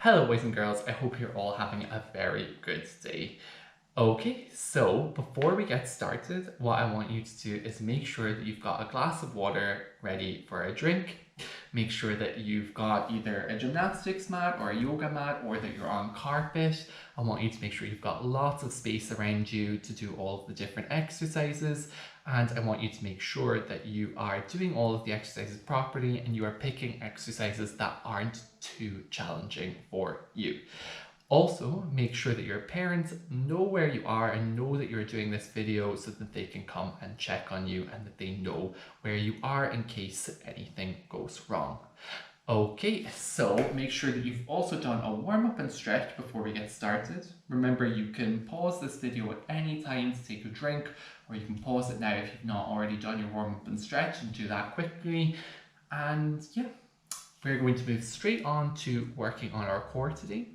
Hello boys and girls, I hope you're all having a very good day. Okay, so before we get started, what I want you to do is make sure that you've got a glass of water ready for a drink. Make sure that you've got either a gymnastics mat or a yoga mat or that you're on carpet. I want you to make sure you've got lots of space around you to do all of the different exercises. And I want you to make sure that you are doing all of the exercises properly and you are picking exercises that aren't too challenging for you. Also, make sure that your parents know where you are and know that you're doing this video so that they can come and check on you and that they know where you are in case anything goes wrong. Okay, so make sure that you've also done a warm up and stretch before we get started. Remember, you can pause this video at any time to take a drink, or you can pause it now if you've not already done your warm up and stretch and do that quickly. And yeah, we're going to move straight on to working on our core today.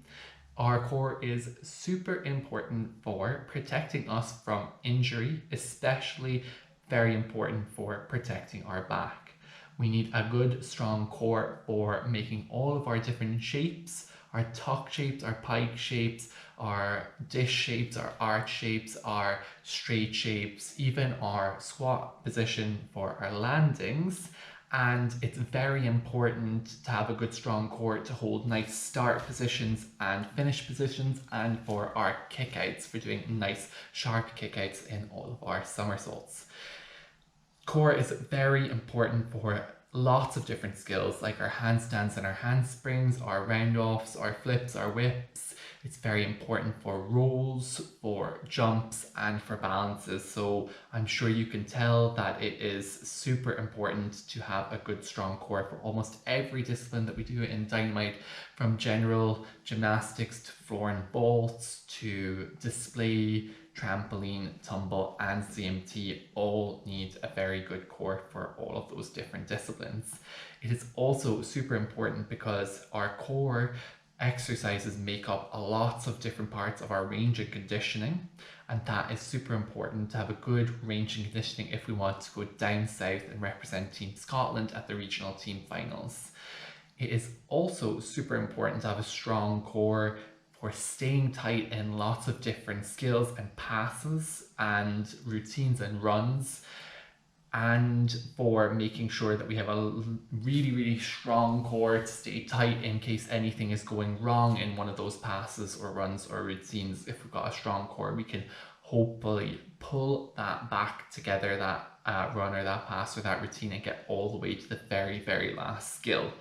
Our core is super important for protecting us from injury, especially very important for protecting our back. We need a good strong core for making all of our different shapes, our tuck shapes, our pike shapes, our dish shapes, our arch shapes, our straight shapes, even our squat position for our landings. And it's very important to have a good strong core to hold nice start positions and finish positions, and for our kickouts, for doing nice sharp kickouts in all of our somersaults. Core is very important for lots of different skills like our handstands and our handsprings, our round offs, our flips, our whips. It's very important for rolls, for jumps, and for balances. So I'm sure you can tell that it is super important to have a good strong core for almost every discipline that we do in Dynamite, from general gymnastics to floor and vaults to display, trampoline, tumble, and CMT all need a very good core for all of those different disciplines. It is also super important because our core exercises make up a lots of different parts of our range and conditioning, and that is super important to have a good range and conditioning if we want to go down south and represent Team Scotland at the regional team finals. It is also super important to have a strong core for staying tight in lots of different skills and passes and routines and runs, and for making sure that we have a really strong core to stay tight in case anything is going wrong in one of those passes or runs or routines. If we've got a strong core, we can hopefully pull that back together, that run or that pass or that routine, and get all the way to the very last skill.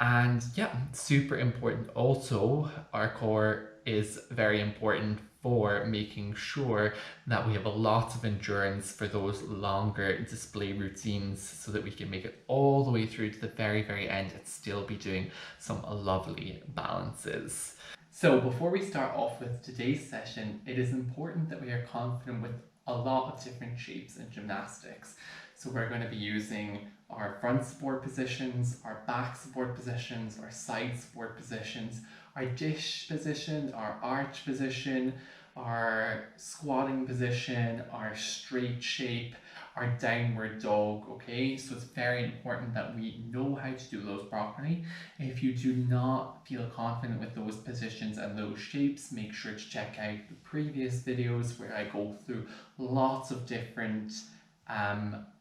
And yeah, super important also, our core is very important for making sure that we have a lot of endurance for those longer display routines so that we can make it all the way through to the very end and still be doing some lovely balances. So before we start off with today's session, it is important that we are confident with a lot of different shapes in gymnastics. So we're going to be using our front support positions, our back support positions, our side support positions, our dish position, our arch position, our squatting position, our straight shape, our downward dog. Okay, so it's very important that we know how to do those properly. If you do not feel confident with those positions and those shapes, make sure to check out the previous videos where I go through lots of different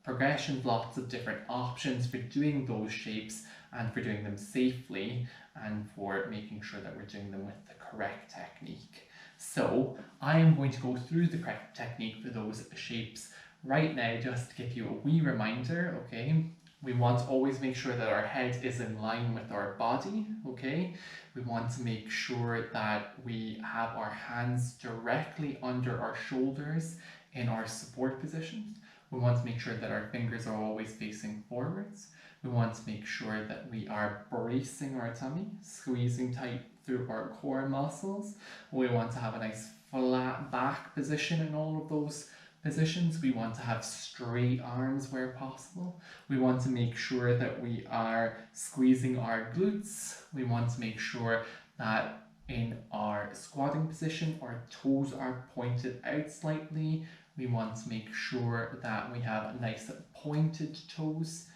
progressions, lots of different options for doing those shapes and for doing them safely and for making sure that we're doing them with the correct technique. So I am going to go through the correct technique for those shapes right now, just to give you a wee reminder. Okay, we want to always make sure that our head is in line with our body. Okay, we want to make sure that we have our hands directly under our shoulders in our support positions. We want to make sure that our fingers are always facing forwards. We want to make sure that we are bracing our tummy, squeezing tight through our core muscles. We want to have a nice flat back position in all of those positions. We want to have straight arms where possible. We want to make sure that we are squeezing our glutes. We want to make sure that in our squatting position, our toes are pointed out slightly. We want to make sure that we have nice pointed toes.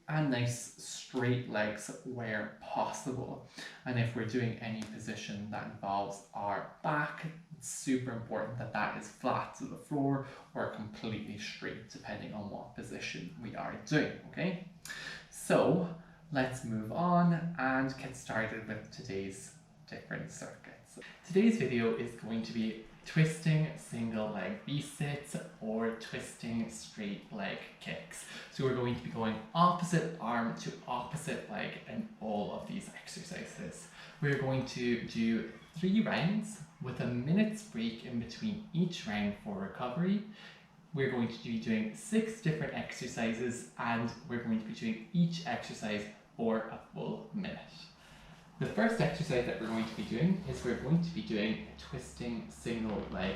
and nice straight legs where possible. And if we're doing any position that involves our back, it's super important that that is flat to the floor or completely straight, depending on what position we are doing, okay? So let's move on and get started with today's different circuits. Today's video is going to be twisting single leg V-sits or twisting straight leg kicks. So we're going to be going opposite arm to opposite leg in all of these exercises. We're going to do 3 rounds with a minute's break in between each round for recovery. We're going to be doing 6 different exercises and we're going to be doing each exercise for a full minute. The first exercise that we're going to be doing is we're going to be doing a twisting single leg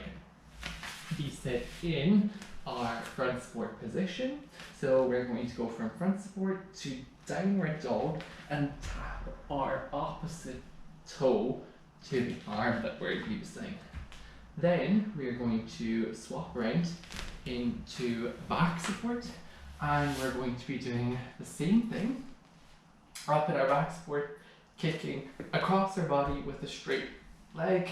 V-sit in our front support position. So we're going to go from front support to downward dog and tap our opposite toe to the arm that we're using. Then we're going to swap around into back support and we're going to be doing the same thing up in our back support, kicking across our body with a straight leg.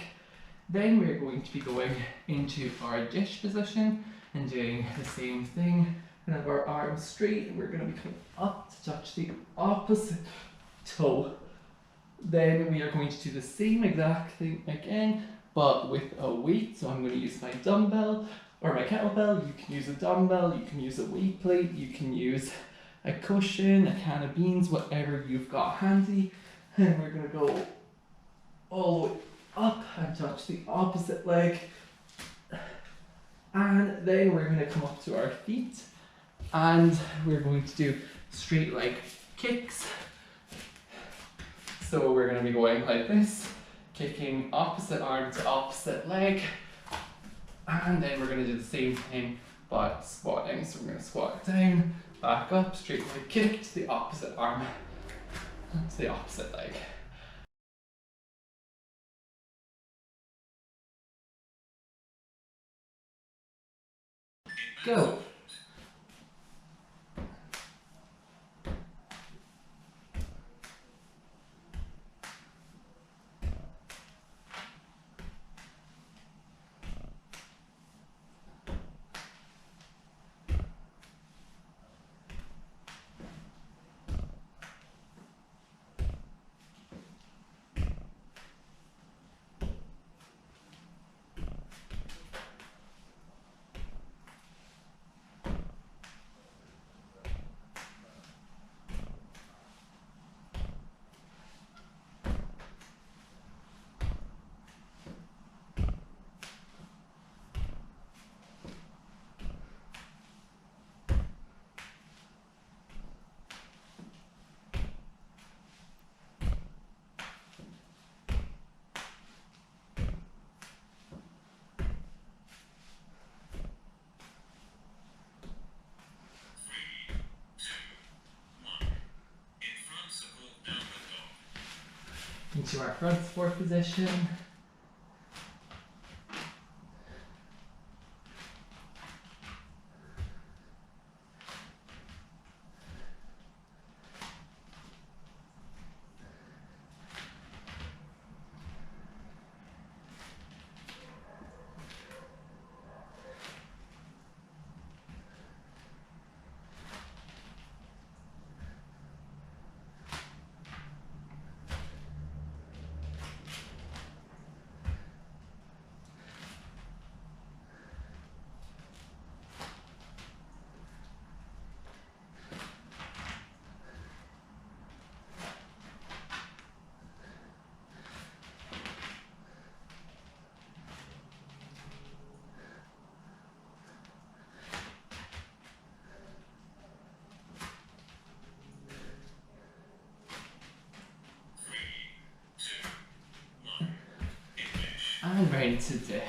Then we're going to be going into our dish position and doing the same thing. And have our arms straight and we're going to be coming up to touch the opposite toe. Then we are going to do the same exact thing again, but with a weight. So I'm going to use my dumbbell or my kettlebell. You can use a dumbbell, you can use a weight plate, you can use a cushion, a can of beans, whatever you've got handy. And we're going to go all the way up and touch the opposite leg. And then we're going to come up to our feet and we're going to do straight leg kicks. So we're going to be going like this, kicking opposite arm to opposite leg. And then we're going to do the same thing but squatting. So we're going to squat down, back up, straight leg kick to the opposite arm, to the opposite leg. Go! Into our front support position. And ready to dish.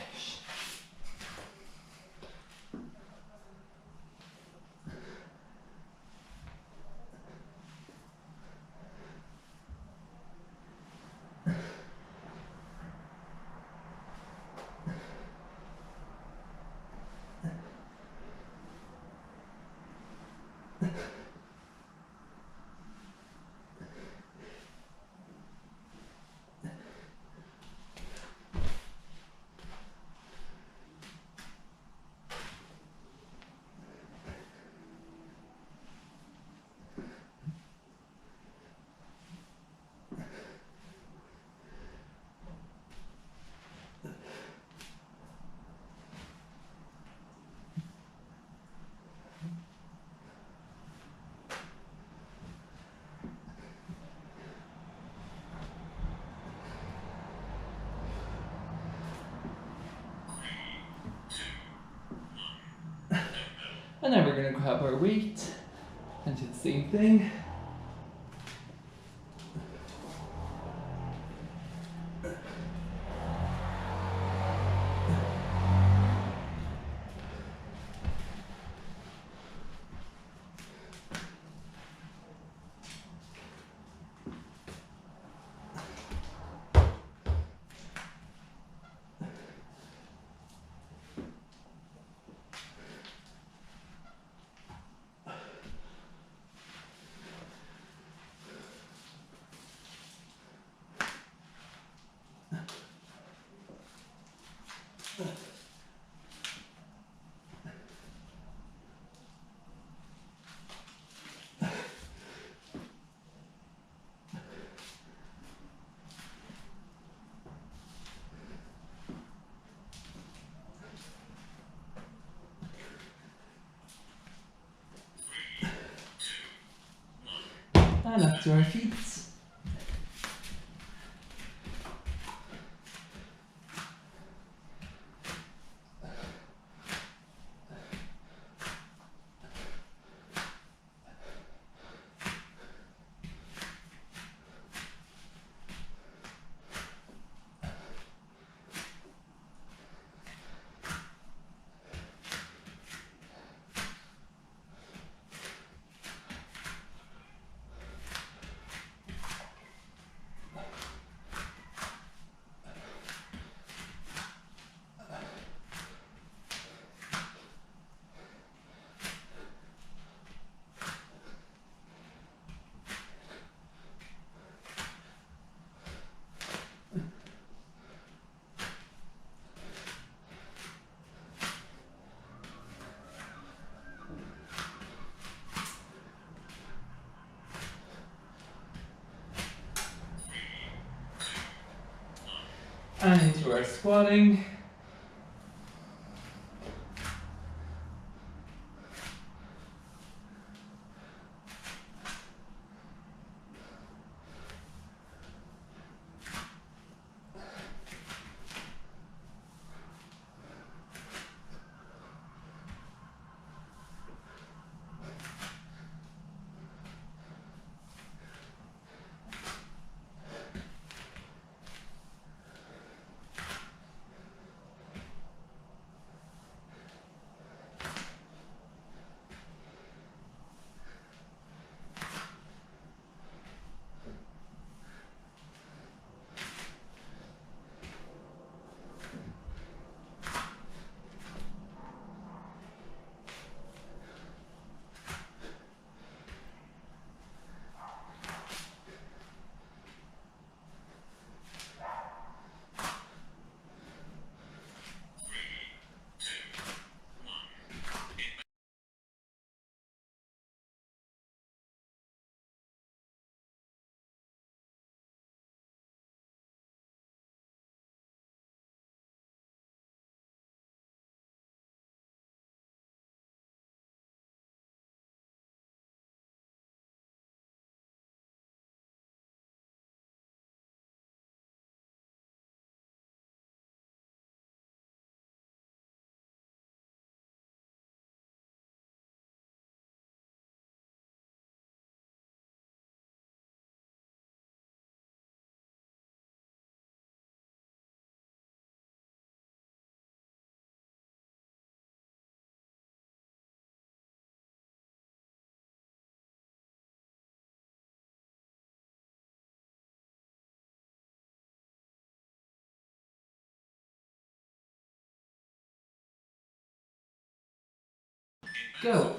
And then we're going to grab our weight and do the same thing. And up to our feet. And into our squatting. Go.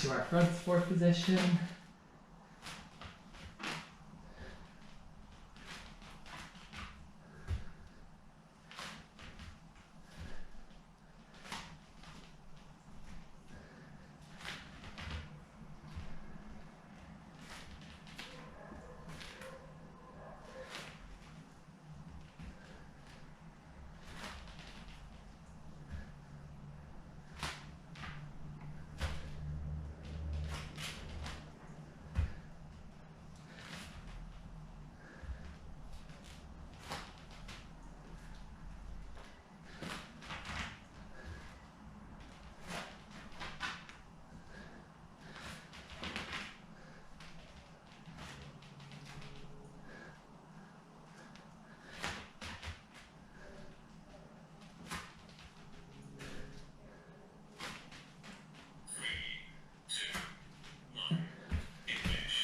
into our front fork position.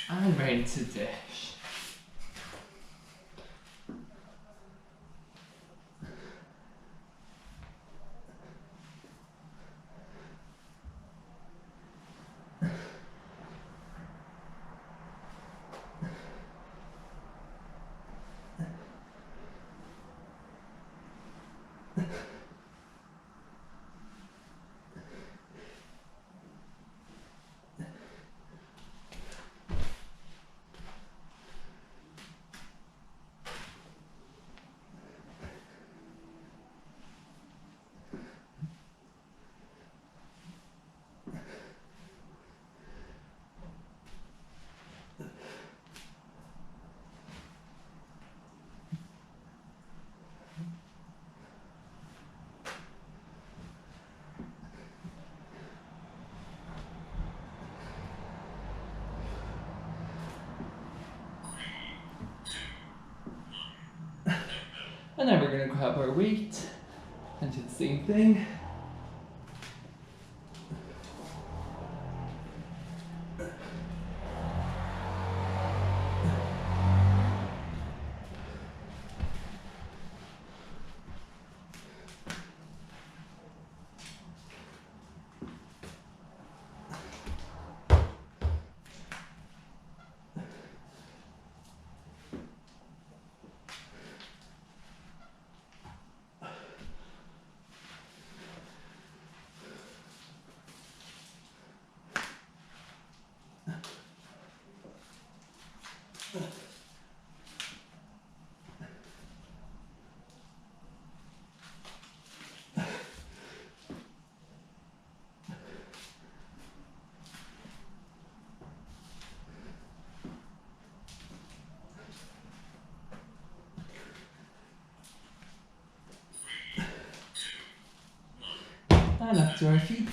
And ready to dish. And then we're going to grab our weight and do the same thing. And up to our feet.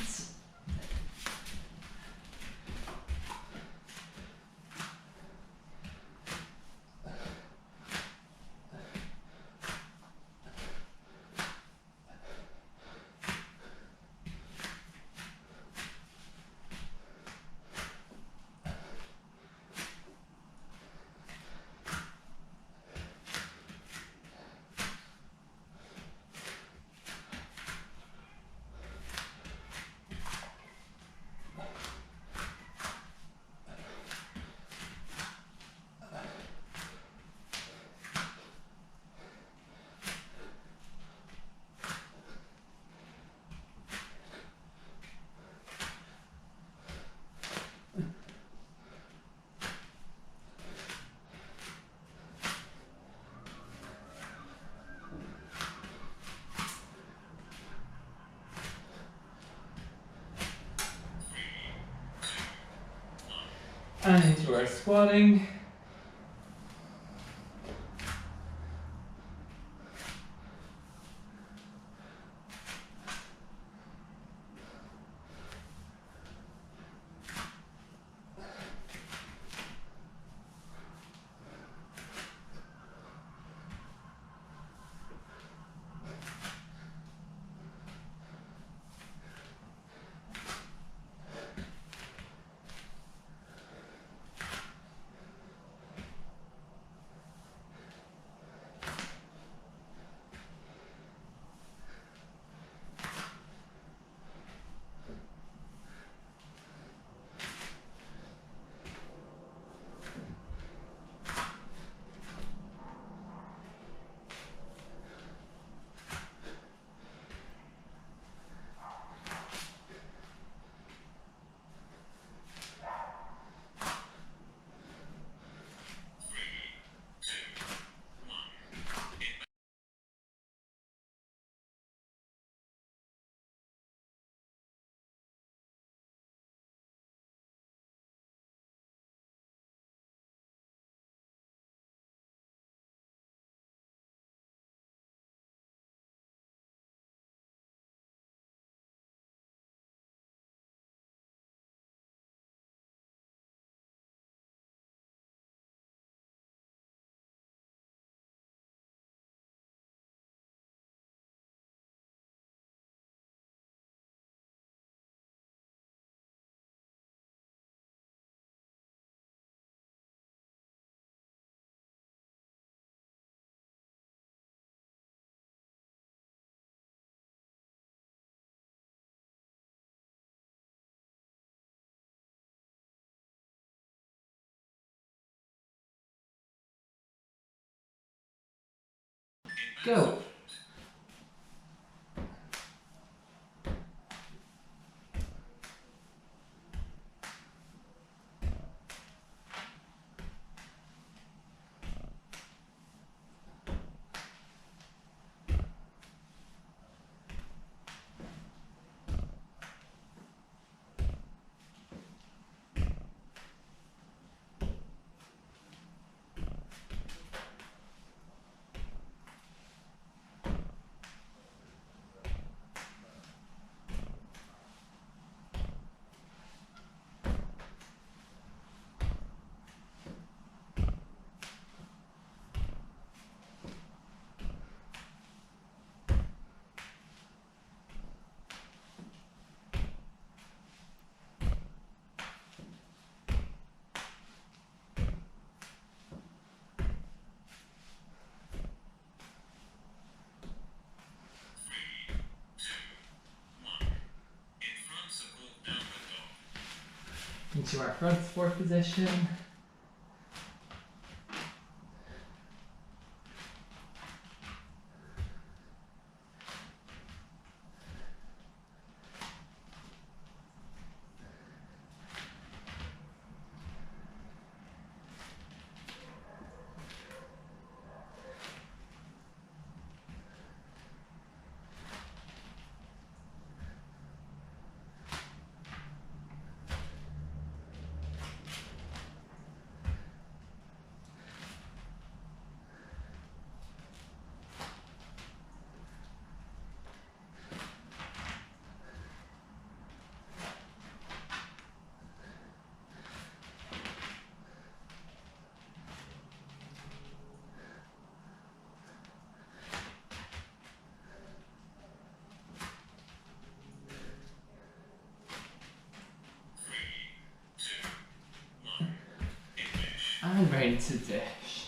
And into our squatting. Go. Into our front support position. And ready to dish.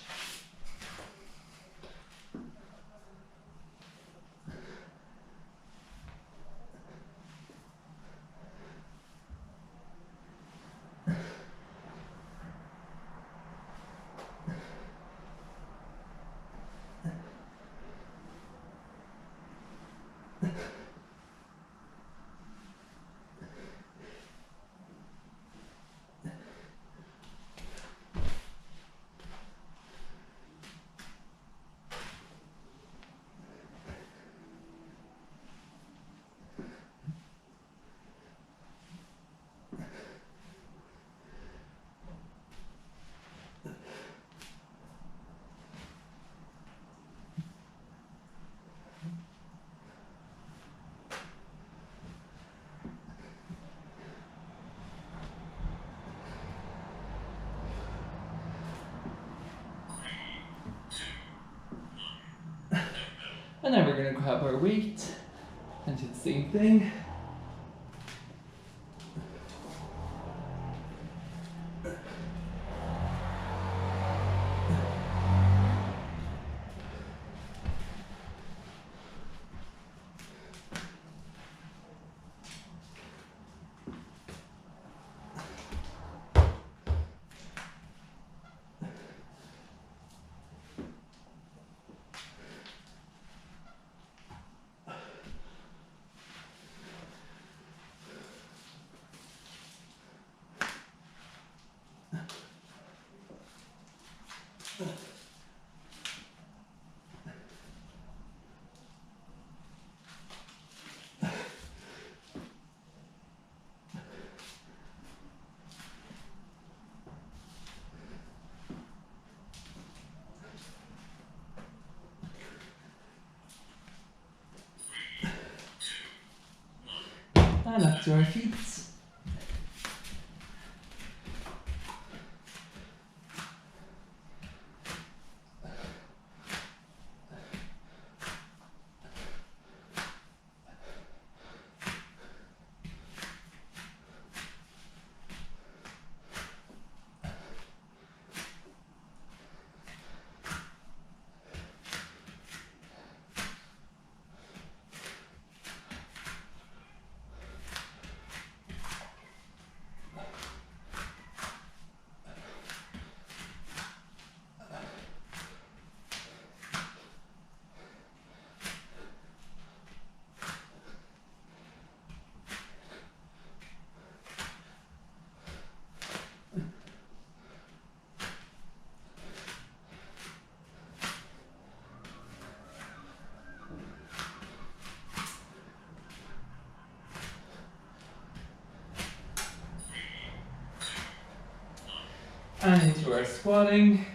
And then we're going to grab our weight and do the same thing. And up to our feet. And you are squatting.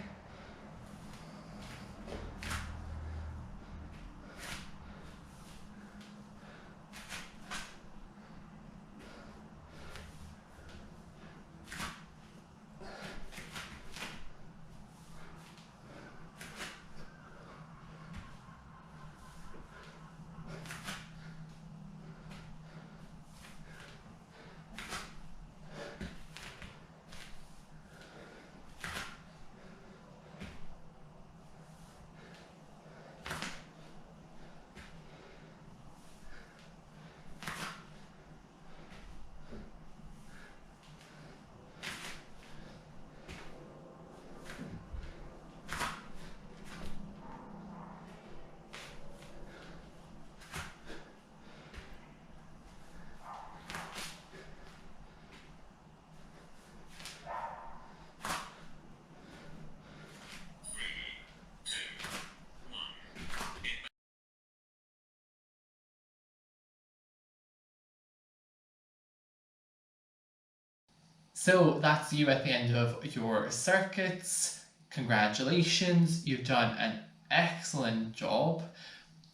So that's you at the end of your circuits. Congratulations, you've done an excellent job.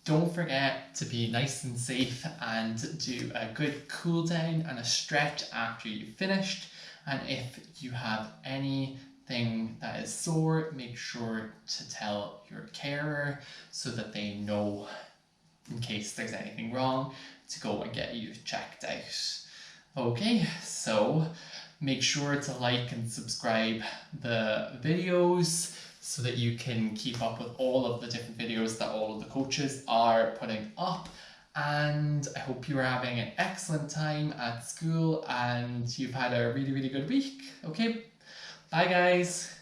Don't forget to be nice and safe and do a good cool down and a stretch after you've finished. And if you have anything that is sore, make sure to tell your carer so that they know, in case there's anything wrong, to go and get you checked out. Okay, so make sure to like and subscribe the videos so that you can keep up with all of the different videos that all of the coaches are putting up. And I hope you are having an excellent time at school and you've had a really, really good week. Okay, bye guys.